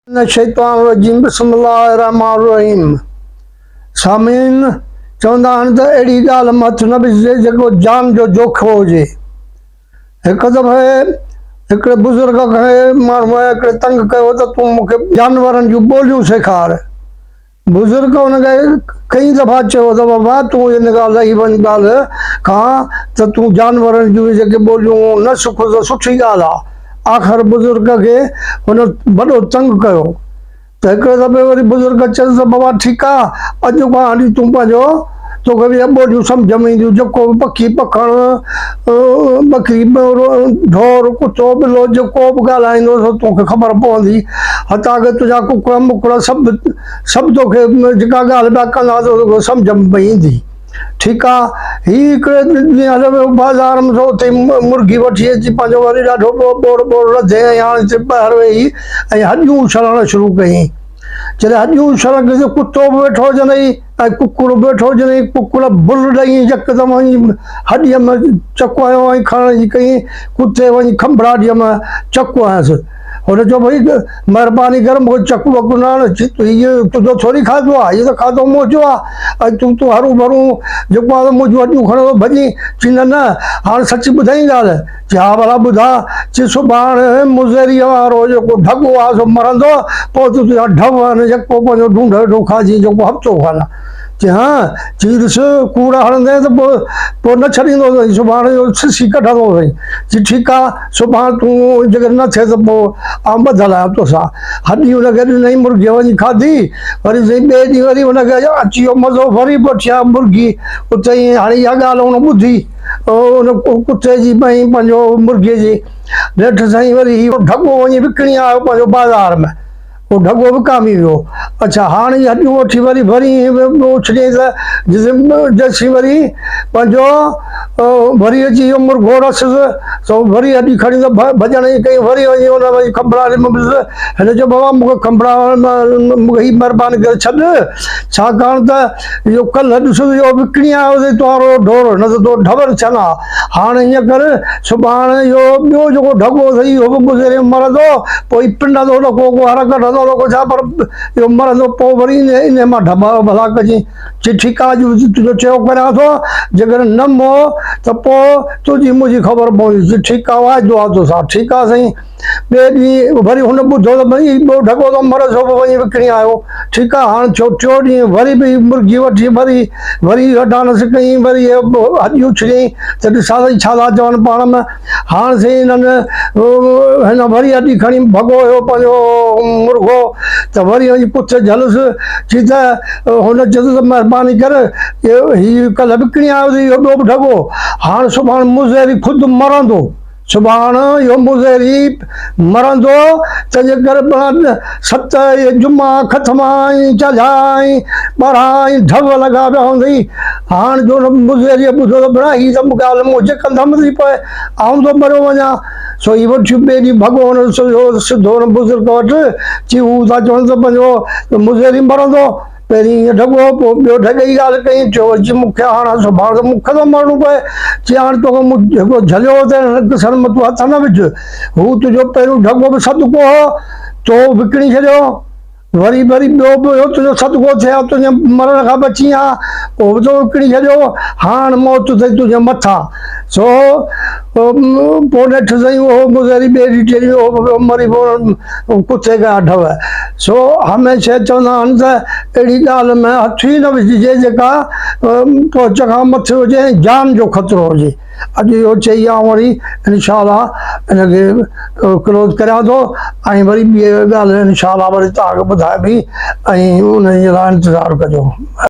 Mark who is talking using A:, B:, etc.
A: शैतान रजीम बिस्मिल्लाहिर्रहमानिर्रहीम। सामीन चवंदा आहिनि त अहिड़ी ॻाल्हि मथ न विझिजे जेको जान जो जोखिम हुजे। हिकु दफ़े हिकिड़े बुज़ुर्ग खे माण्हूअ हिकिड़े तंग कयो त तूं मूंखे जानवरनि जूं ॿोलियूं सेखार। बुज़ुर्ग हुनखे कई दफ़ा चयो त बाबा तूं हिन ॻाल्हि लही वञ ॻाल्हि खां त तूं जानवरनि जूं जेके ॿोलियूं न सिख त सुठी ॻाल्हि आहे। आख़िर बुज़ुर्ग खे हुन वॾो तंग कयो त हिकिड़े दफ़े वरी बुज़ुर्ग चयसि त बाबा ठीकु आहे, अॼु खां हली तूं पंहिंजो तोखे बि ॿोलियूं सम्झ में ईंदियूं, जेको बि पखी पखणु बकरी ढोर कुतो ॿिलो जेको बि ॻाल्हाईंदो तोखे ख़बर पवंदी। हथा के तुंहिंजा कुकड़ मुकड़ सभु तोखे जेका ॻाल्हि पिया कंदा तोखे सम्झ में ईंदी। ठीकु आहे। हीउ हिकिड़े ॾींहुं हलियो वियो बाज़ारि में, उते मुर्गी वठी अची पंहिंजो वरी ॾाढो ॿोड़ ॿोड़ रधे ऐं हाणे हिते ॿाहिरि वेही ऐं हॾियूं उछलणु शुरू कयईं। जॾहिं हॾियूं उछलणु कयईं त कुतो बि वेठो हुजनि ऐं कुकुड़ बि वेठो हुजनि। कुकुड़ बुल ॾेई यकदमि वञी हॾीअ में चकु हयो ऐं खणण जी कयईं। कुते वञी खंभड़ाड़ीअ में चकु हयसि। हुन चयो भई महिरबानी कर मूंखे चकु वकु न हण, इहो तुंहिंजो थोरी खाधो आहे, इहो त खाधो मुंहिंजो आहे। ऐं तूं हरू भरू जेको आहे मुंहिंजूं हॾियूं खणंदो भॼी। चई न न हाणे सची ॿुधाई ॻाल्हि। चई हा भला ॿुधा। चई सुभाणे मुज़ेरीअ वारो जेको ढॻो आहे सो मरंदो, पोइ तूं तुंहिंजा ढव जेको पंहिंजो ढूंढ वेठो खाइजी जेको हफ़्तो खनि। चई हा। चई ॾिस कूड़ हणंदे त पोइ न छॾींदो अथई, सुभाणे जो सिसी कढंदो अथई। चई ठीकु आहे, सुभाणे तूं जेकर न थिए त पोइ आउं ॿधल आहियां तोसां। हॾी हुनखे ॾिनई, मुर्गीअ वञी खाधी। वरी ॿिए ॾींहुं वरी हुनखे अची वियो मज़ो, वरी बि वठी आयो मुर्गी उते ई। हाणे इहा ॻाल्हि हुन ॿुधी हुन कुते जी पंहिंजो मुर्गीअ जी। नेठि साईं वरी ढॻो वञी विकिणी आयो पंहिंजो बाज़ारि में, उहो ढॻो विकामी वियो। अच्छा हाणे हॾियूं वठी वरी उछलियईं त जेसीं वरी पंहिंजो वरी अची वियो मुर्गो रसियसि सो वरी हॾी खणी त भॼण जी कई। वरी वञी हुन वरी खंभड़ाड़े में हिन चयो बाबा मूंखे खंभड़ाड़े में मूंखे ही महिरबानी करे छॾ, छाकाणि त इहो कल्ह ॾिस इहो विकिणी आयो अथई तुंहिंजो ढोर, न त तो ढवर थियनि हा। हाणे हीअं कर सुभाणे इहो ॿियो जेको ढॻो अथई इहो बि गुज़ारे मरंदो, पोइ पिंडंदो न को हर कढंदो न को छा, पर इहो मरंदो पोइ वरी इन मां ढॿा भला कजांइ। चई ठीकु आहे, अॼु तुंहिंजो चयो करियां थो, जेकर न मोह त पोइ तुंहिंजी मुंहिंजी ख़बर पवंदी। चई ठीकु आहे, वाइदो आहे तोसां। ठीकु आहे साईं। ॿिए ॾींहुं वरी हुन ॿुधो त भई ॿियो ढॻो थो मरे सो वञी विकिणी आयो। ठीकु आहे। हाणे टियों ॾींहुं वरी बि मुर्गी वठी वरी डांस कयईं, वरी हॾियूं उछलियईं त ॾिसां साईं छा था चवनि पाण में। हाणे साईं हिननि हिन वरी हॾी खणी भॻो हुयो पंहिंजो मुर्गो त वरी वञी कुते झलुसि। चई त हुन चयोसि त महिरबानी कर हीउ कल्ह विकिणी आयो अथई इहो ॿियो बि ढॻो, हाणे सुभाणे मुज़ेरी ख़ुदि मरंदो। सुभाणे इहो मुज़ेरी मरंदो त जेकर 7 जुमा ख़तमा चझा ॿारहं ढव लॻा पिया हूंदई। हाणे जो मुज़ेरीअ ॿुधो त भेणा हीअ त ॻाल्हि मुंहिंजे कंधम थी पए, आउं थो मरियो वञा। सो ही वठी ॿिए ॾींहुं भॻो हुन सिधो हुन बुज़ुर्ग वटि। चई हू था चवनि त पंहिंजो मुज़ेरी मरंदो, पहिरीं हीअं ढॻो पोइ ॿियो ढॻे जी ॻाल्हि कई। चयो अची मूंखे हाणे सुभाणे त मूंखे थो मरणो पए। चई हाणे तोखे जेको झलियो त ॾिसण में तूं हथ न विझ, हू तुंहिंजो पहिरियों ढॻो बि सदको हो तो विकिणी छॾियो, वरी ॿियो बि हुयो तुंहिंजो सदको थिए हा, तुंहिंजे मरण खां बची हा, पोइ बि तो विकिणी छॾियो। हाणे मौत अथई तुंहिंजे मथां। सो पोइ नेठि साईं उहो मुज़ेरी ॿिए ॾींहुं टे ॾींहुं मरी पियो कुते कया ढव। सो हमेशह चवंदा आहिनि त अहिड़ी ॻाल्हि में हथ ई न विझिजे जेका पहुच खां मथे हुजे ऐं जान जो ख़तरो हुजे। अॼु इहो चई आउं वरी इनशा हिनखे क्लोज़ करियां थो ऐं वरी ॿिए ॻाल्हि इनशा वरी तव्हांखे ॿुधाइबी ऐं उन जे लाइ इंतज़ारु कजो।